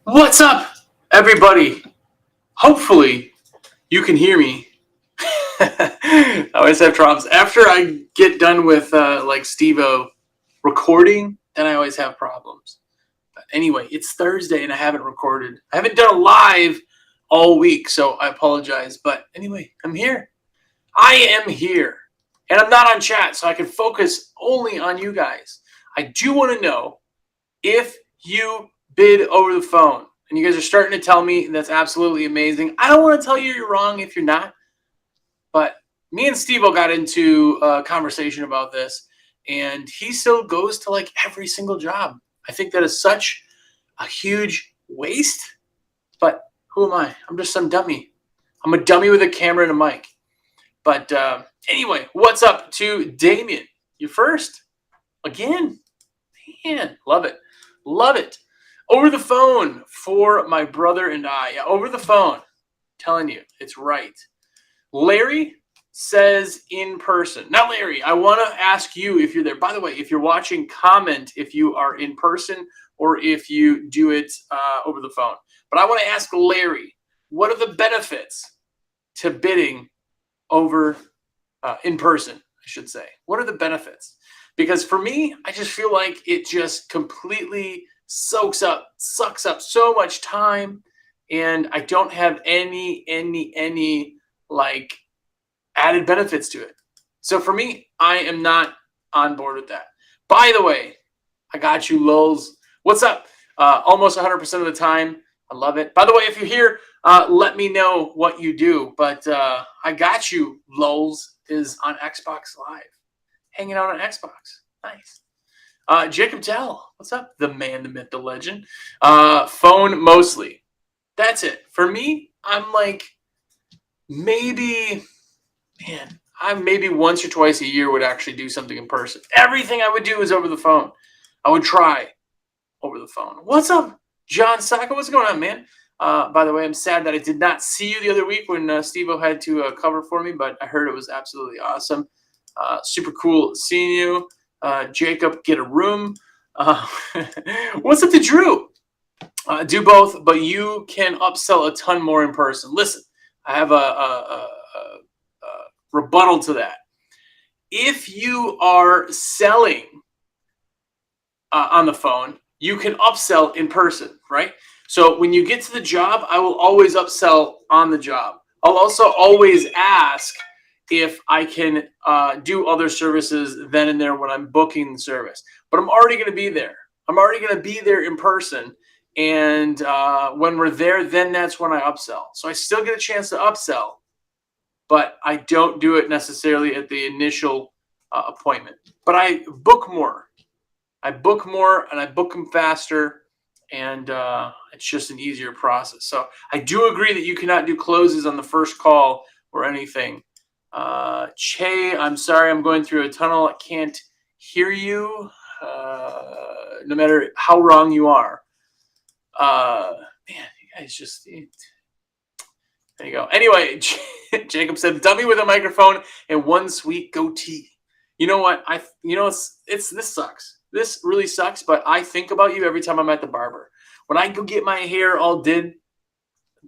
What's up, everybody? Hopefully, you can hear me. I always have problems. After I get done with like Steve-O recording, then I always have problems. But anyway, it's Thursday and I haven't recorded. I haven't done a live all week, so I apologize. But anyway, I'm here. I am here. And I'm not on chat, so I can focus only on you guys. I do want to know if you bid over the phone. And you guys are starting to tell me that's absolutely amazing. I don't want to tell you you're wrong if you're not. But me and Steve-O got into a conversation about this. And he still goes to like every single job. I think that is such a huge waste. But who am I? I'm just some dummy. I'm a dummy with a camera and a mic. But anyway, what's up to Damien? You first? Again? Man, love it. Love it. Over the phone for my brother and I. Yeah, over the phone. Telling you, it's right. Larry says in person. Now, Larry, I want to ask you if you're there. By the way, if you're watching, comment if you are in person or if you do it over the phone. But I want to ask Larry, what are the benefits to bidding over in person, I should say? What are the benefits? Because for me, I just feel like it just completely sucks up so much time, and I don't have any like added benefits to it. So for me, I am not on board with that. By the way, I got you, lulz. What's up? Almost 100% of the time. I love it. By the way, if you're here, let me know what you do. But I got you, lulz, is on Xbox Live. Hanging out on Xbox. Nice. Jacob Dell, what's up? The man, the myth, the legend. Phone mostly. That's it. For me, I'm like maybe once or twice a year would actually do something in person. Everything I would do is over the phone. I would try over the phone. What's up, John Saka? What's going on, man? By the way, I'm sad that I did not see you the other week when Steve-O had to cover for me, but I heard it was absolutely awesome. Super cool seeing you. Jacob, get a room. What's up to Drew? Do both, but you can upsell a ton more in person. Listen, I have a rebuttal to that. If you are selling on the phone, you can upsell in person, right? So when you get to the job, I will always upsell on the job. I'll also always ask if I can do other services then and there when I'm booking the service. But I'm already going to be there. I'm already going to be there in person. And when we're there, then that's when I upsell. So I still get a chance to upsell, but I don't do it necessarily at the initial appointment. But I book more. I book more and I book them faster. And it's just an easier process. So I do agree that you cannot do closes on the first call or anything. Che, I'm sorry, I'm going through a tunnel. I can't hear you, no matter how wrong you are. Man, you guys just, there you go. Anyway, Jacob said, dummy with a microphone and one sweet goatee. You know what? This sucks. This really sucks, but I think about you every time I'm at the barber. When I go get my hair all did,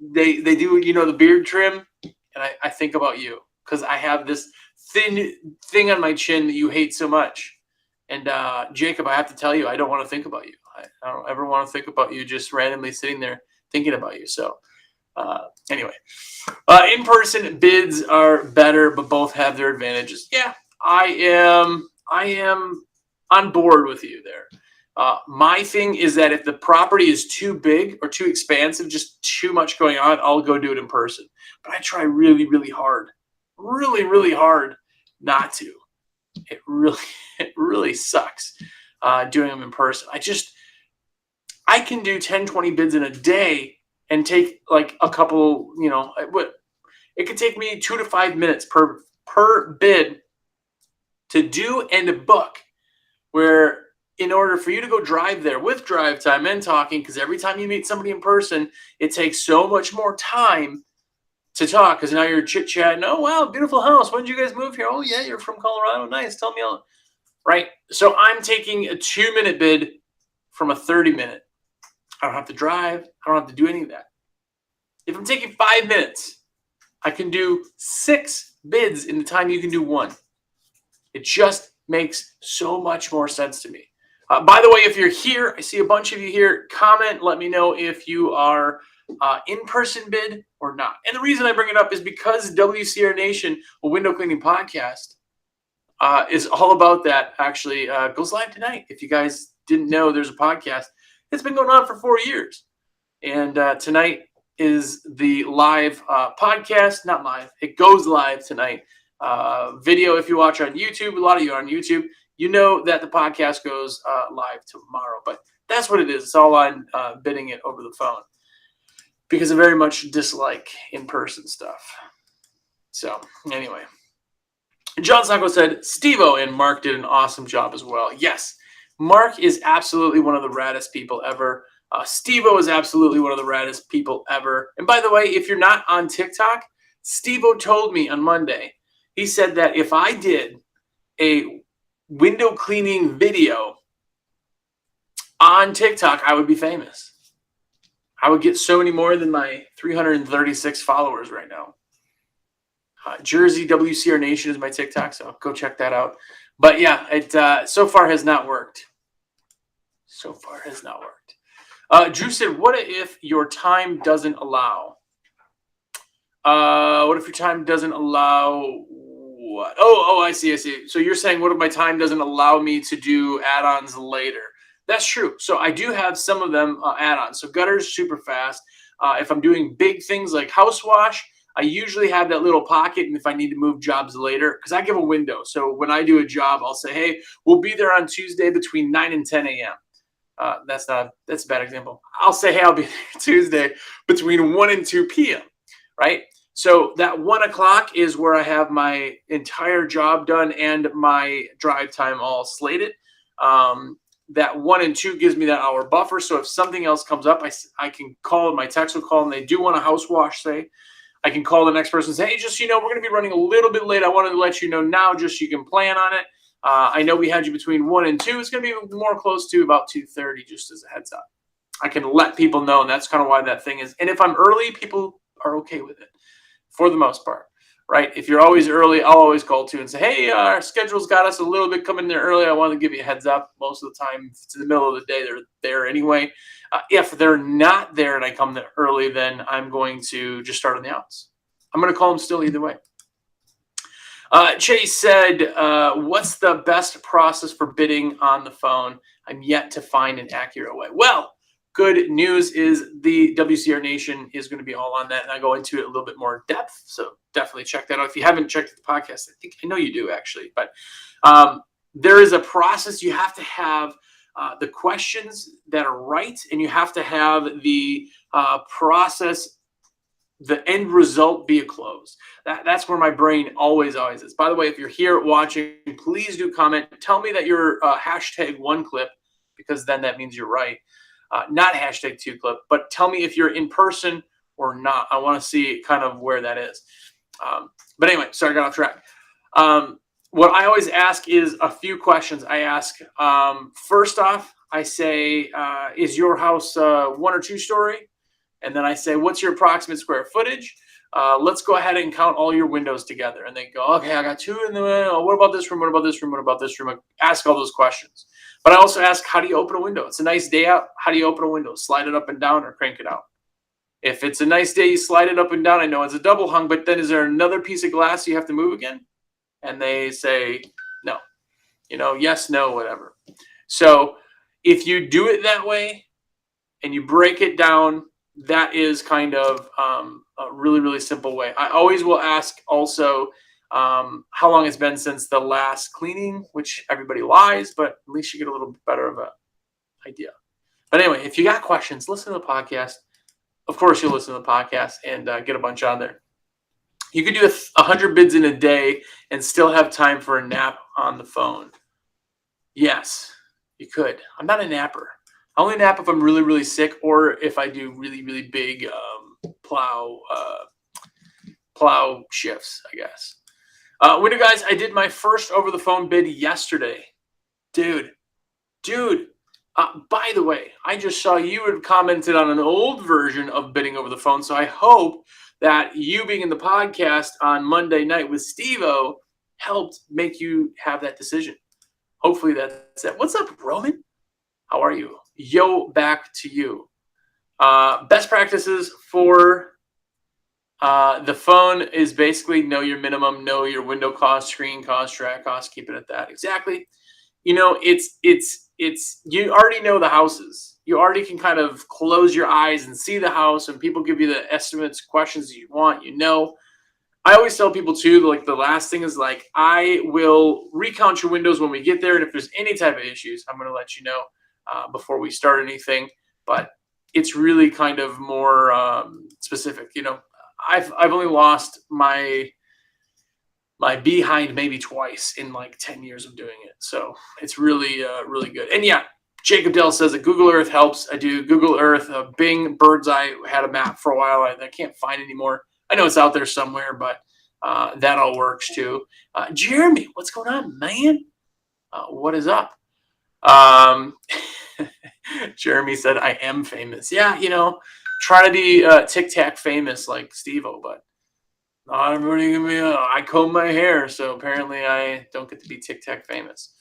they do, the beard trim, and I think about you. Because I have this thin thing on my chin that you hate so much. And Jacob, I have to tell you, I don't want to think about you. I don't ever want to think about you just randomly sitting there thinking about you. So anyway, in-person bids are better, but both have their advantages. Yeah, I am on board with you there. My thing is that if the property is too big or too expansive, just too much going on, I'll go do it in person. But I try really, really hard not to. It really sucks doing them in person. I can do 10, 20 bids in a day and take like a couple, it could take me 2 to 5 minutes per bid to do and to book, where in order for you to go drive there with drive time and talking, because every time you meet somebody in person, it takes so much more time to talk, because now you're chit-chatting. Oh, wow, beautiful house. When did you guys move here? Oh, yeah, you're from Colorado. Nice. Tell me all. Right? So I'm taking a 2-minute bid from a 30-minute. I don't have to drive. I don't have to do any of that. If I'm taking 5 minutes, I can do 6 bids in the time you can do 1. It just makes so much more sense to me. By the way, if you're here, I see a bunch of you here. Comment, let me know if you are in-person bid or not. And the reason I bring it up is because WCR Nation, a window cleaning podcast, is all about that. Actually, goes live tonight. If you guys didn't know, there's a podcast. It's been going on for 4 years, and tonight is the live podcast. Not live. It goes live tonight. Video, if you watch on YouTube, a lot of you are on YouTube, you know that the podcast goes live tomorrow. But that's what it is. It's all on bidding it over the phone because I very much dislike in-person stuff. So anyway, John Sacco said, Steve-O and Mark did an awesome job as well. Yes, Mark is absolutely one of the raddest people ever. Steve-O is absolutely one of the raddest people ever. And by the way, if you're not on TikTok, Steve-O told me on Monday, he said that if I did a window cleaning video on TikTok, I would be famous. I would get so many more than my 336 followers right now. Jersey WCR Nation is my TikTok, so go check that out. But yeah, it so far has not worked. So far has not worked. Drew said, what if your time doesn't allow? What if your time doesn't allow what? Oh, I see. So you're saying, what if my time doesn't allow me to do add-ons later? That's true. So I do have some of them add-ons. So gutters, super fast. If I'm doing big things like house wash, I usually have that little pocket, and if I need to move jobs later, because I give a window. So when I do a job, I'll say, hey, we'll be there on Tuesday between 9 and 10 a.m. That's a bad example. I'll say, hey, I'll be there Tuesday between 1 and 2 p.m., right? So that 1 o'clock is where I have my entire job done and my drive time all slated. That 1 and 2 gives me that hour buffer. So if something else comes up, I can call, my text will call, and they do want a house wash, say, I can call the next person and say, hey, just, we're going to be running a little bit late. I wanted to let you know now, just so you can plan on it. I know we had you between 1 and 2. It's going to be more close to about 2:30, just as a heads up. I can let people know, and that's kind of why that thing is. And if I'm early, people are okay with it for the most part, right? If you're always early, I'll always call too and say, hey, our schedule's got us a little bit coming there early. I want to give you a heads up. Most of the time, if it's in the middle of the day, they're there anyway. If they're not there and I come there early, then I'm going to just start on the outs. I'm going to call them still either way. Chase said, what's the best process for bidding on the phone? I'm yet to find an accurate way. Well, good news is the WCR Nation is going to be all on that, and I go into it a little bit more depth. So definitely check that out. If you haven't checked the podcast, I know you do actually, but there is a process. You have to have the questions that are right, and you have to have the process, the end result be a close. That's where my brain always is. By the way, if you're here watching, please do comment. Tell me that you're hashtag 1clip, because then that means you're right. Not hashtag 2clip, but tell me if you're in person or not. I want to see kind of where that is. But anyway, sorry, I got off track. What I always ask is a few questions. I ask, first off, I say, is your house 1 or 2 story? And then I say, what's your approximate square footage? Let's go ahead and count all your windows together. And they go, okay, I got 2 in the window. What about this room? What about this room? What about this room? I ask all those questions. But I also ask, how do you open a window? It's a nice day out. How do you open a window? Slide it up and down or crank it out? If it's a nice day, you slide it up and down. I know it's a double hung, but then is there another piece of glass you have to move again? And they say, no. Yes, no, whatever. So if you do it that way and you break it down, that is kind of a really, really simple way. I always will ask also how long it's been since the last cleaning, which everybody lies, but at least you get a little bit better of an idea. But anyway, if you got questions, listen to the podcast. Of course, you'll listen to the podcast and get a bunch on there. You could do 100 bids in a day and still have time for a nap on the phone. Yes, you could. I'm not a napper. I only nap if I'm really, really sick or if I do really, really big plow shifts, I guess. Winter guys, I did my first over-the-phone bid yesterday. Dude, By the way, I just saw you had commented on an old version of bidding over the phone. So I hope that you being in the podcast on Monday night with Steve-O helped make you have that decision. Hopefully that's it. What's up, Roman? How are you? Yo, back to you. Best practices for the phone is basically know your minimum, know your window cost, screen cost, track cost, keep it at that. Exactly. It's you already know the houses. You already can kind of close your eyes and see the house, and people give you the estimates, questions you want. I always tell people too, like the last thing is like I will recount your windows when we get there, and if there's any type of issues, I'm going to let you know before we start anything. But it's really kind of more specific. I've only lost my behind maybe twice in like 10 years of doing it. So it's really, really good. And yeah, Jacob Dell says that Google Earth helps. I do Google Earth, Bing, Bird's Eye had a map for a while. I can't find anymore. I know it's out there somewhere, but that all works too. Jeremy, what's going on, man? What is up? Jeremy said, I am famous. Yeah, try to be Tic Tac famous like Steve-O, but not everybody can be. I comb my hair, so apparently I don't get to be Tic Tac famous.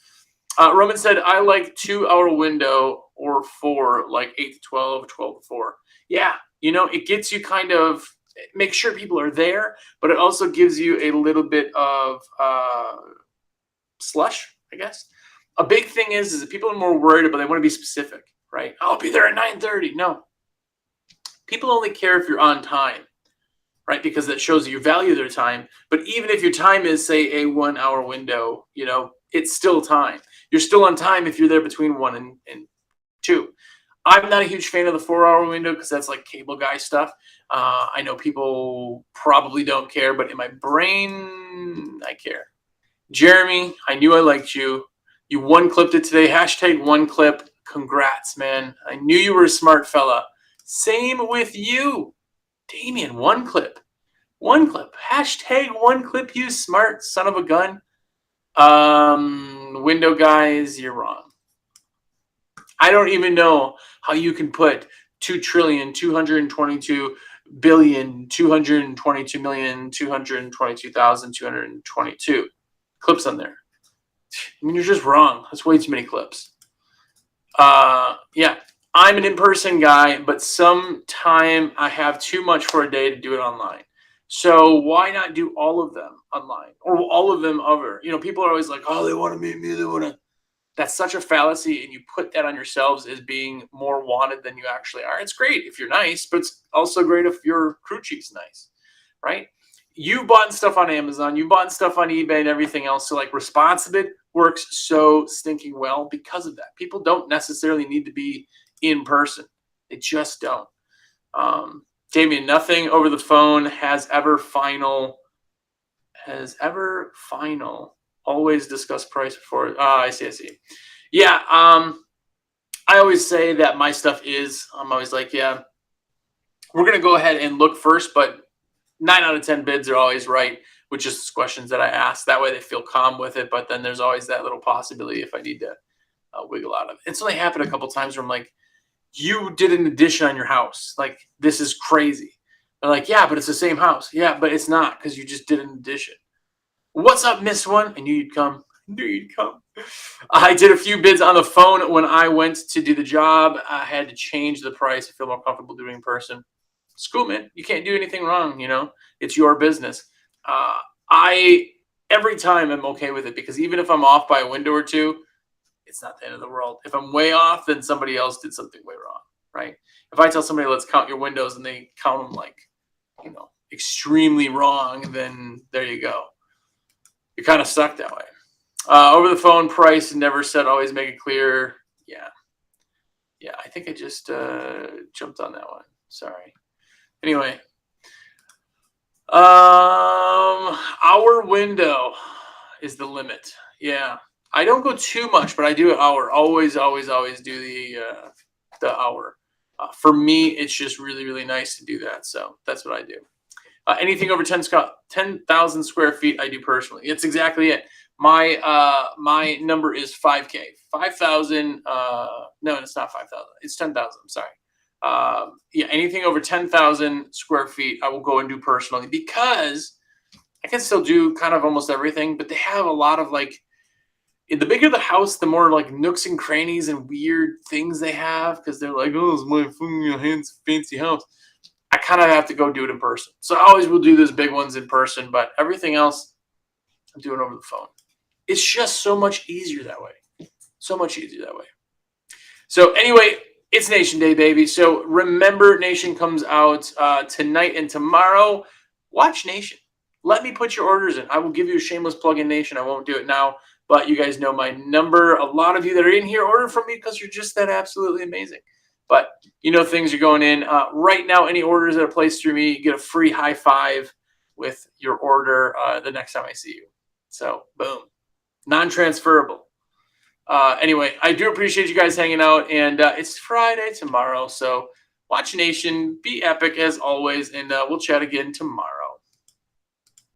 Roman said, I like 2-hour window or 4, like 8 to 12, 12 to 4. Yeah, it gets you kind of, make sure people are there, but it also gives you a little bit of slush, I guess. A big thing is that people are more worried about, they want to be specific, right? I'll be there at 9:30. No. People only care if you're on time, right? Because that shows you value their time. But even if your time is, say, a 1-hour window, it's still time. You're still on time if you're there between 1 and 2. I'm not a huge fan of the 4-hour window because that's like cable guy stuff. I know people probably don't care, but in my brain, I care. Jeremy, I knew I liked you. You one-clipped it today. Hashtag one clip. Congrats, man. I knew you were a smart fella. Same with you. Damien, one clip. Hashtag one clip, you smart son of a gun. Window guys, you're wrong. I don't even know how you can put 2,222,222,222,222 clips on there. I mean, you're just wrong. That's way too many clips. Yeah, I'm an in-person guy, but sometime I have too much for a day to do it online. So why not do all of them online or all of them over? People are always like, oh, they want to meet me. They want to. That's such a fallacy, and you put that on yourselves as being more wanted than you actually are. It's great if you're nice, but it's also great if your crew chief's nice, right? You bought stuff on Amazon, you bought stuff on eBay and everything else. So like Responsibit works so stinking well because of that. People don't necessarily need to be in person. They just don't. Damien, nothing over the phone has ever final. Always discuss price before. I see. Yeah. I always say that my stuff is. I'm always like, yeah, we're gonna go ahead and look first, but 9 out of 10 bids are always right, with just questions that I ask. That way they feel calm with it. But then there's always that little possibility if I need to wiggle out of it. It's only happened a couple times where I'm like, you did an addition on your house. Like, this is crazy. They're like, yeah, but it's the same house. Yeah, but it's not because you just did an addition. What's up, Miss One? I knew you'd come. I did a few bids on the phone when I went to do the job. I had to change the price. I feel more comfortable doing in person. It's cool, man. You can't do anything wrong, It's your business. Every time I'm okay with it because even if I'm off by a window or two, it's not the end of the world. If I'm way off, then somebody else did something way wrong, right? If I tell somebody, let's count your windows, and they count them like, extremely wrong, then there you go. You're kind of stuck that way. Over the phone price, never said, always make it clear. Yeah, I think I just jumped on that one. Sorry. Anyway, hour window is the limit. Yeah, I don't go too much, but I do an hour. Always do the hour. For me, it's just really, really nice to do that. So that's what I do. Anything over 10,000 square feet, I do personally. It's exactly it. My number is 5K. 5,000. No, it's not 5,000. It's 10,000. I'm sorry. Yeah, anything over 10,000 square feet, I will go and do personally because I can still do kind of almost everything. But they have a lot of like, the bigger the house, the more like nooks and crannies and weird things they have because they're like, oh, it's my fancy house. I kind of have to go do it in person. So I always will do those big ones in person, but everything else I'm doing over the phone. It's just so much easier that way. So much easier that way. So anyway, it's Nation Day, baby. So remember, Nation comes out tonight and tomorrow. Watch Nation. Let me put your orders in. I will give you a shameless plug in, Nation. I won't do it now, but you guys know my number. A lot of you that are in here order from me because you're just that absolutely amazing. But you know things are going in. Right now, any orders that are placed through me, you get a free high five with your order the next time I see you. So, boom. Non-transferable. Anyway, I do appreciate you guys hanging out, and it's Friday tomorrow. So watch Nation, be epic as always, and we'll chat again tomorrow.